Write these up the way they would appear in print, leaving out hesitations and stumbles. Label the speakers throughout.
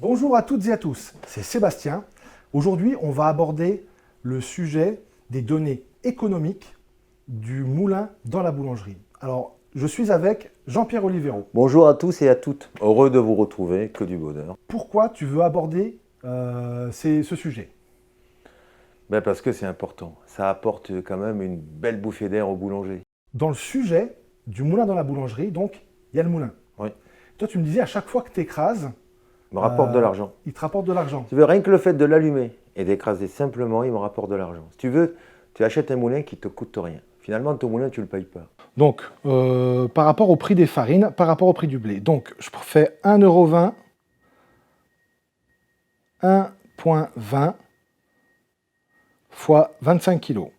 Speaker 1: Bonjour à toutes et à tous, c'est Sébastien. Aujourd'hui, on va aborder le sujet des données économiques du moulin dans la boulangerie. Alors, je suis avec Jean-Pierre Olivero.
Speaker 2: Bonjour à tous et à toutes, heureux de vous retrouver, que du bonheur.
Speaker 1: Pourquoi tu veux aborder ce sujet?
Speaker 2: Parce que c'est important, ça apporte quand même une belle bouffée d'air au boulanger.
Speaker 1: Dans le sujet du moulin dans la boulangerie, donc, il y a le moulin.
Speaker 2: Oui,
Speaker 1: Toi, tu me disais, à chaque fois que tu écrases,
Speaker 2: il me rapporte de l'argent.
Speaker 1: il te rapporte de l'argent.
Speaker 2: Tu veux, rien que le fait de l'allumer et d'écraser simplement, il me rapporte de l'argent. Si tu veux, tu achètes un moulin qui ne te coûte rien. Finalement, ton moulin, tu ne le payes pas.
Speaker 1: Donc, par rapport au prix des farines, par rapport au prix du blé. Donc, je fais 1,20 €, 1,20 fois 25 kg.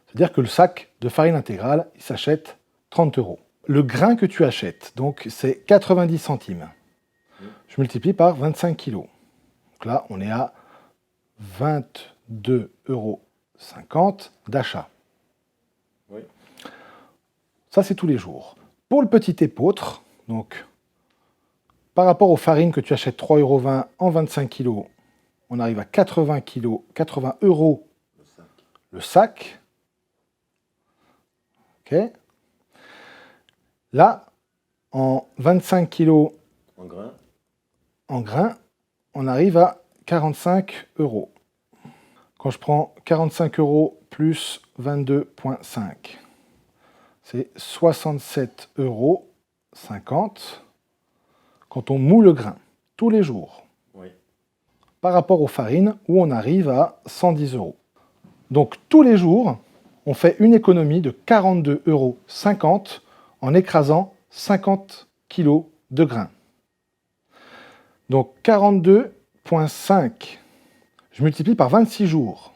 Speaker 1: C'est-à-dire que le sac de farine intégrale, il s'achète 30 €. Le grain que tu achètes, donc c'est 90 centimes. Je multiplie par 25 kg. Donc là, on est à 22,50 € d'achat.
Speaker 2: Oui.
Speaker 1: Ça, c'est tous les jours. Pour le petit épeautre, donc par rapport aux farines que tu achètes 3,20 € en 25 kg, on arrive à 80 € le sac. Ok. Là, en 25 kg
Speaker 2: En grain.
Speaker 1: en grains, on arrive à 45 €. Quand je prends 45 € plus 22,5, c'est 67,50 € quand on moule le grain, tous les jours.
Speaker 2: Oui.
Speaker 1: Par rapport aux farines, où on arrive à 110 €. Donc tous les jours, on fait une économie de 42,50 € en écrasant 50 kg de grains. Donc 42,5, je multiplie par 26 jours.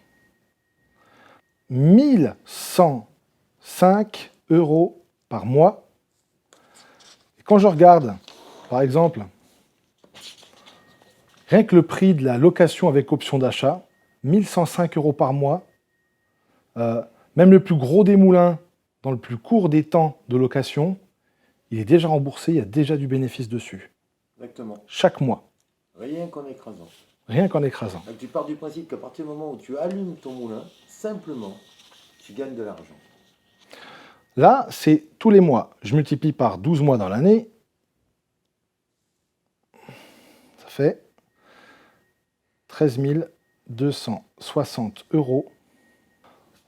Speaker 1: 1105 € par mois. Et quand je regarde, par exemple, rien que le prix de la location avec option d'achat, 1105 € par mois. Même le plus gros des moulins, dans le plus court des temps de location, il est déjà remboursé, il y a déjà du bénéfice dessus.
Speaker 2: Exactement.
Speaker 1: Chaque mois,
Speaker 2: Rien qu'en écrasant.
Speaker 1: rien qu'en écrasant.
Speaker 2: Donc, tu pars du principe qu'à partir du moment où tu allumes ton moulin, simplement, tu gagnes de l'argent.
Speaker 1: Là, c'est tous les mois. Je multiplie par 12 mois dans l'année. Ça fait 13 260 €.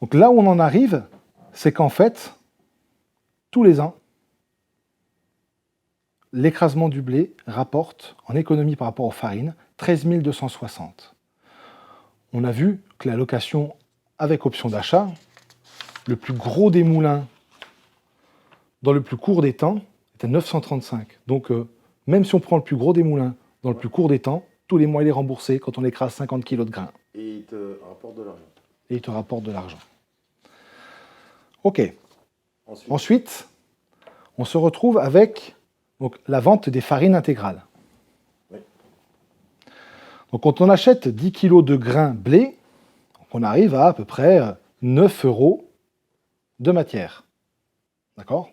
Speaker 1: Donc là où on en arrive, c'est qu'en fait, tous les ans, l'écrasement du blé rapporte, en économie par rapport aux farines, 13 260. On a vu que la location avec option d'achat, le plus gros des moulins, dans le plus court des temps, est à 935. Donc, même si on prend le plus gros des moulins dans le plus court des temps, tous les mois il est remboursé quand on écrase 50 kg de grains.
Speaker 2: Et il te rapporte de l'argent.
Speaker 1: Et il te rapporte de l'argent. Ok.
Speaker 2: Ensuite,
Speaker 1: Ensuite, on se retrouve avec donc, la vente des farines intégrales.
Speaker 2: Oui.
Speaker 1: Donc, quand on achète 10 kg de grains blé, on arrive à peu près 9 € de matière. D'accord?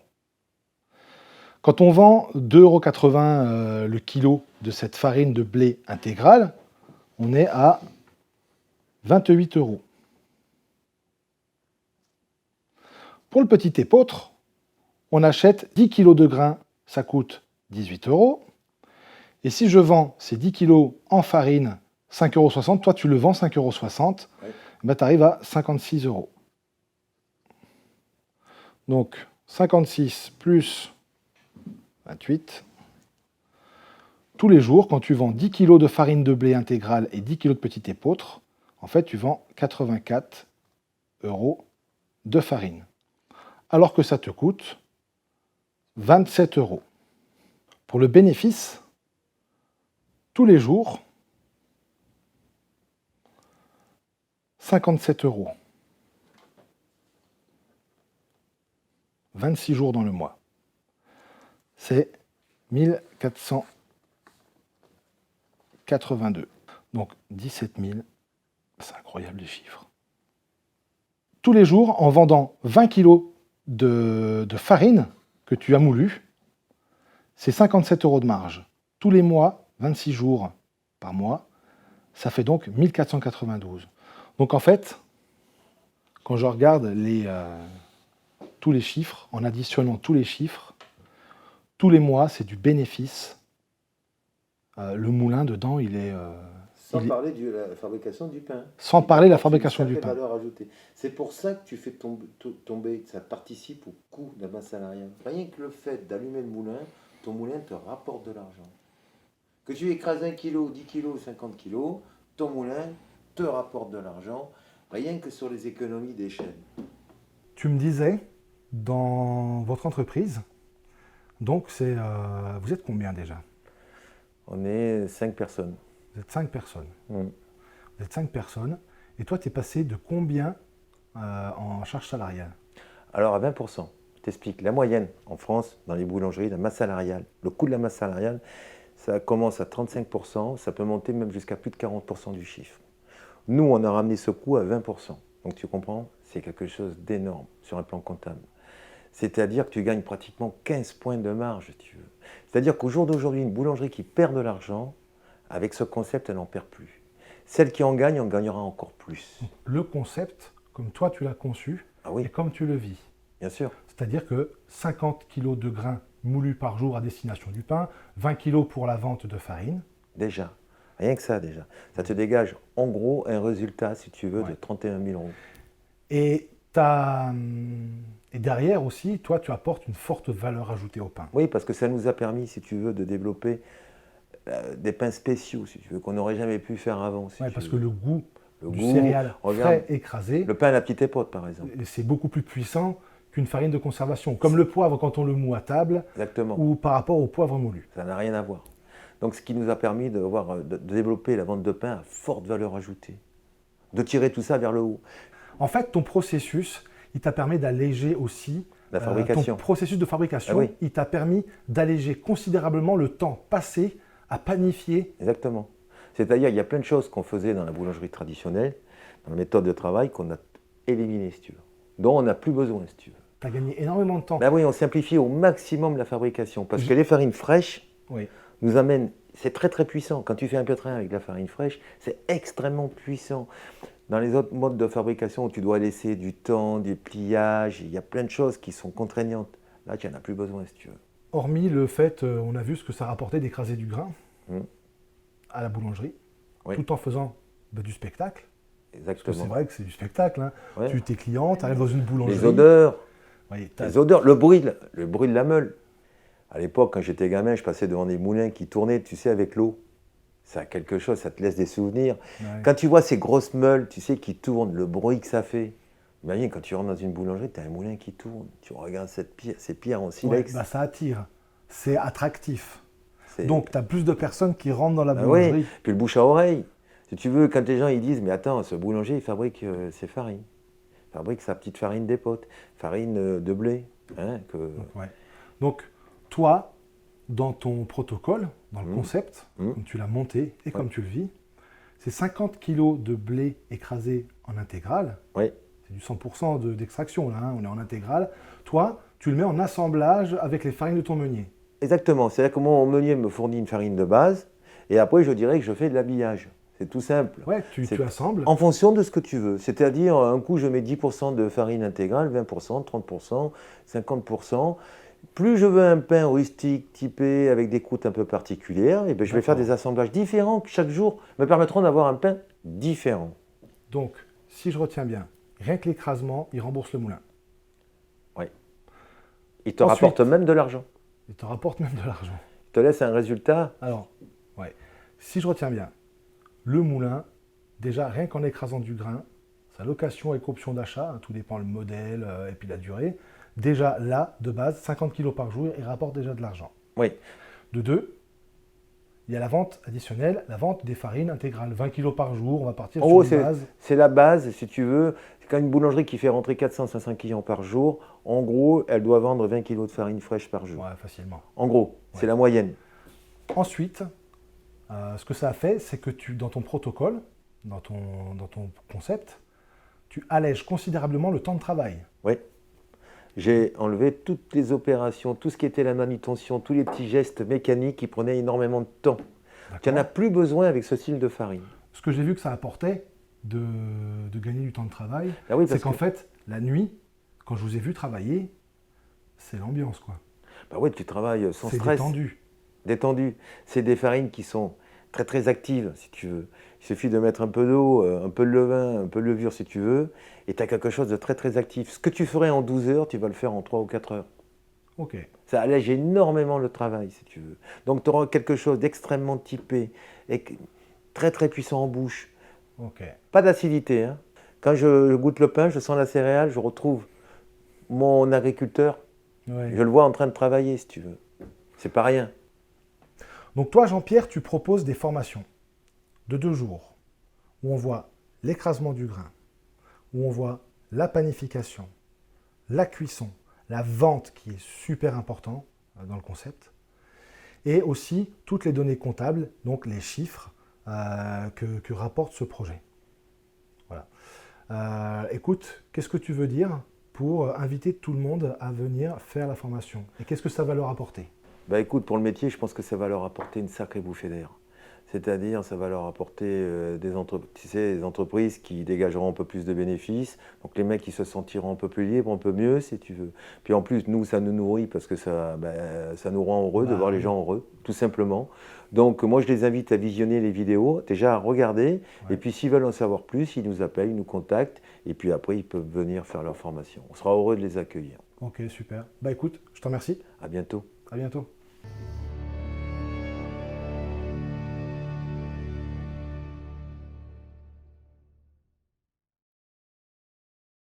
Speaker 1: Quand on vend 2,80 € le kilo de cette farine de blé intégrale, on est à 28 €. Pour le petit épeautre, on achète 10 kg de grains, ça coûte 18 €. Et si je vends ces 10 kg en farine 5,60 €, toi tu le vends 5,60 €,
Speaker 2: Oui.
Speaker 1: Tu arrives à 56 €. Donc 56 plus 28. Tous les jours, quand tu vends 10 kg de farine de blé intégrale et 10 kg de petit épeautre, en fait, tu vends 84 € de farine. Alors que ça te coûte 27 €. Pour le bénéfice, tous les jours, 57 €. 26 jours dans le mois. C'est 1482. Donc 17 000, c'est incroyable les chiffres. Tous les jours, en vendant 20 kg de farine que tu as moulu, c'est 57 € de marge. Tous les mois, 26 jours, par mois. Ça fait donc 1492. Donc en fait, quand je regarde tous les chiffres, en additionnant tous les chiffres, tous les mois, c'est du bénéfice. Le moulin, dedans, il est...
Speaker 2: Sans parler de la fabrication du pain.
Speaker 1: Sans parler de la fabrication du pain.
Speaker 2: Valeur ajoutée. C'est pour ça que tu fais tomber, ça participe au coût de la masse salariale. Rien que le fait d'allumer le moulin, ton moulin te rapporte de l'argent. Que tu écrases 1 kg, 10 kg, 50 kg, ton moulin te rapporte de l'argent, rien que sur les économies d'échelle.
Speaker 1: Tu me disais, dans votre entreprise, donc vous êtes combien déjà?
Speaker 2: On est 5 personnes.
Speaker 1: Vous êtes 5 personnes.
Speaker 2: Mm.
Speaker 1: Vous êtes 5 personnes. Et toi, tu es passé de combien en charge salariale?
Speaker 2: Alors à 20%. Je t'explique. La moyenne en France, dans les boulangeries, la masse salariale, le coût de la masse salariale, ça commence à 35%, ça peut monter même jusqu'à plus de 40% du chiffre. Nous, on a ramené ce coût à 20%. Donc tu comprends, c'est quelque chose d'énorme sur un plan comptable. C'est-à-dire que tu gagnes pratiquement 15 points de marge, si tu veux. C'est-à-dire qu'au jour d'aujourd'hui, une boulangerie qui perd de l'argent, avec ce concept, elle n'en perd plus. Celle qui en gagne, en gagnera encore plus.
Speaker 1: Le concept, comme toi tu l'as conçu, et comme tu le vis.
Speaker 2: Bien sûr.
Speaker 1: C'est-à-dire que 50 kg de grains moulus par jour à destination du pain, 20 kg pour la vente de farine.
Speaker 2: Déjà, rien que ça déjà. Ça te dégage en gros un résultat, si tu veux, de 31 000 €.
Speaker 1: Et derrière aussi, toi, tu apportes une forte valeur ajoutée au pain.
Speaker 2: Oui, parce que ça nous a permis, si tu veux, de développer des pains spéciaux, si tu veux, qu'on n'aurait jamais pu faire avant. Si
Speaker 1: parce que le goût du céréal frais écrasé,
Speaker 2: le pain à la petite époque, par exemple,
Speaker 1: c'est beaucoup plus puissant qu'une farine de conservation, comme le poivre quand on le moud à table.
Speaker 2: Exactement.
Speaker 1: Ou par rapport au poivre moulu.
Speaker 2: Ça n'a rien à voir. Donc ce qui nous a permis de développer la vente de pain à forte valeur ajoutée, de tirer tout ça vers le haut.
Speaker 1: En fait, ton processus, il t'a permis d'alléger aussi
Speaker 2: la fabrication.
Speaker 1: Ton processus de fabrication, il t'a permis d'alléger considérablement le temps passé à panifier.
Speaker 2: Exactement. C'est-à-dire, il y a plein de choses qu'on faisait dans la boulangerie traditionnelle, dans la méthode de travail, qu'on a éliminées, si tu veux, dont on n'a plus besoin, si tu veux.
Speaker 1: Tu as gagné énormément de temps.
Speaker 2: Ben oui, on simplifie au maximum la fabrication, parce que les farines fraîches nous amènent, c'est très très puissant. Quand tu fais un pétrin avec de la farine fraîche, c'est extrêmement puissant. Dans les autres modes de fabrication où tu dois laisser du temps, du pliage, il y a plein de choses qui sont contraignantes. Là, tu n'en as plus besoin, si tu veux.
Speaker 1: Hormis le fait, on a vu ce que ça rapportait d'écraser du grain à la boulangerie, tout en faisant du spectacle.
Speaker 2: Exactement.
Speaker 1: Parce que c'est vrai que c'est du spectacle. Hein. Tu es tes clients, tu arrives dans une boulangerie.
Speaker 2: Les odeurs, le bruit de la meule. À l'époque, quand j'étais gamin, je passais devant des moulins qui tournaient, tu sais, avec l'eau. Ça a quelque chose, ça te laisse des souvenirs. Ouais. Quand tu vois ces grosses meules, tu sais, qui tournent, le bruit que ça fait. Imagine, quand tu rentres dans une boulangerie, tu as un moulin qui tourne. Tu regardes ces pierres en silex.
Speaker 1: Ça attire. C'est attractif. Donc, tu as plus de personnes qui rentrent dans la boulangerie.
Speaker 2: Puis le bouche à oreille. Si tu veux, quand les gens ils disent, mais attends, ce boulanger, il fabrique ses farines. Il fabrique sa petite farine d'époque, farine de blé. Hein,
Speaker 1: Donc, toi, dans ton protocole, dans le concept, comme tu l'as monté et comme tu le vis, c'est 50 kg de blé écrasé en intégrale. C'est du 100% d'extraction, là, on est en intégrale. Toi, tu le mets en assemblage avec les farines de ton meunier.
Speaker 2: Exactement. C'est-à-dire que mon meunier me fournit une farine de base et après, je dirais que je fais de l'habillage. C'est tout simple.
Speaker 1: Tu assembles.
Speaker 2: En fonction de ce que tu veux. C'est-à-dire, un coup, je mets 10% de farine intégrale, 20%, 30%, 50%. Plus je veux un pain rustique, typé, avec des croûtes un peu particulières, et je vais faire des assemblages différents qui, chaque jour, me permettront d'avoir un pain différent.
Speaker 1: Donc, si je retiens bien, rien que l'écrasement, il rembourse le moulin.
Speaker 2: Oui. Il te rapporte même de l'argent.
Speaker 1: Il te rapporte même de l'argent.
Speaker 2: Il te laisse un résultat.
Speaker 1: Alors, si je retiens bien, le moulin, déjà, rien qu'en écrasant du grain, sa location avec option d'achat, tout dépend le modèle et puis la durée. Déjà là, de base, 50 kg par jour, il rapporte déjà de l'argent.
Speaker 2: Oui.
Speaker 1: De deux, il y a la vente additionnelle, la vente des farines intégrales. 20 kg par jour, on va partir sur une base.
Speaker 2: C'est la base, si tu veux. Quand une boulangerie qui fait rentrer 400-500 clients par jour, en gros, elle doit vendre 20 kg de farine fraîche par jour.
Speaker 1: Ouais, facilement.
Speaker 2: En gros, c'est la moyenne.
Speaker 1: Ensuite, ce que ça a fait, c'est que dans ton protocole, dans ton concept, tu allèges considérablement le temps de travail.
Speaker 2: Oui. J'ai enlevé toutes les opérations, tout ce qui était la manutention, tous les petits gestes mécaniques qui prenaient énormément de temps. Tu n'en as plus besoin avec ce style de farine.
Speaker 1: Ce que j'ai vu que ça apportait de gagner du temps de travail,
Speaker 2: Ah oui,
Speaker 1: c'est
Speaker 2: parce
Speaker 1: qu'en
Speaker 2: que-
Speaker 1: fait, la nuit, quand je vous ai vu travailler, c'est l'ambiance, quoi.
Speaker 2: Bah oui, tu travailles sans
Speaker 1: C'est
Speaker 2: stress.
Speaker 1: détendu.
Speaker 2: Détendu. C'est des farines qui sont très très actives, si tu veux. Il suffit de mettre un peu d'eau, un peu de levain, un peu de levure, si tu veux, et tu as quelque chose de très très actif. Ce que tu ferais en 12 heures, tu vas le faire en 3 ou 4 heures.
Speaker 1: Ok.
Speaker 2: Ça allège énormément le travail, si tu veux. Donc tu auras quelque chose d'extrêmement typé, et très très puissant en bouche.
Speaker 1: Ok.
Speaker 2: Pas d'acidité, hein. Quand je goûte le pain, je sens la céréale, je retrouve mon agriculteur.
Speaker 1: Ouais.
Speaker 2: Je le vois en train de travailler, si tu veux. C'est pas rien.
Speaker 1: Donc toi, Jean-Pierre, tu proposes des formations de 2 jours où on voit l'écrasement du grain, où on voit la panification, la cuisson, la vente qui est super important dans le concept, et aussi toutes les données comptables, donc les chiffres que rapporte ce projet. Voilà. Écoute, qu'est-ce que tu veux dire pour inviter tout le monde à venir faire la formation? Et qu'est-ce que ça va leur apporter?
Speaker 2: Bah écoute, pour le métier, je pense que ça va leur apporter une sacrée bouffée d'air. C'est-à-dire, ça va leur apporter des entreprises qui dégageront un peu plus de bénéfices. Donc les mecs, ils se sentiront un peu plus libres, un peu mieux, si tu veux. Puis en plus, nous, ça nous nourrit parce que ça nous rend heureux de voir les gens heureux, tout simplement. Donc moi, je les invite à visionner les vidéos, déjà à regarder.
Speaker 1: Ouais.
Speaker 2: Et puis s'ils veulent en savoir plus, ils nous appellent, ils nous contactent. Et puis après, ils peuvent venir faire leur formation. On sera heureux de les accueillir.
Speaker 1: Ok, super. Bah écoute, je te remercie.
Speaker 2: À bientôt.
Speaker 1: À bientôt.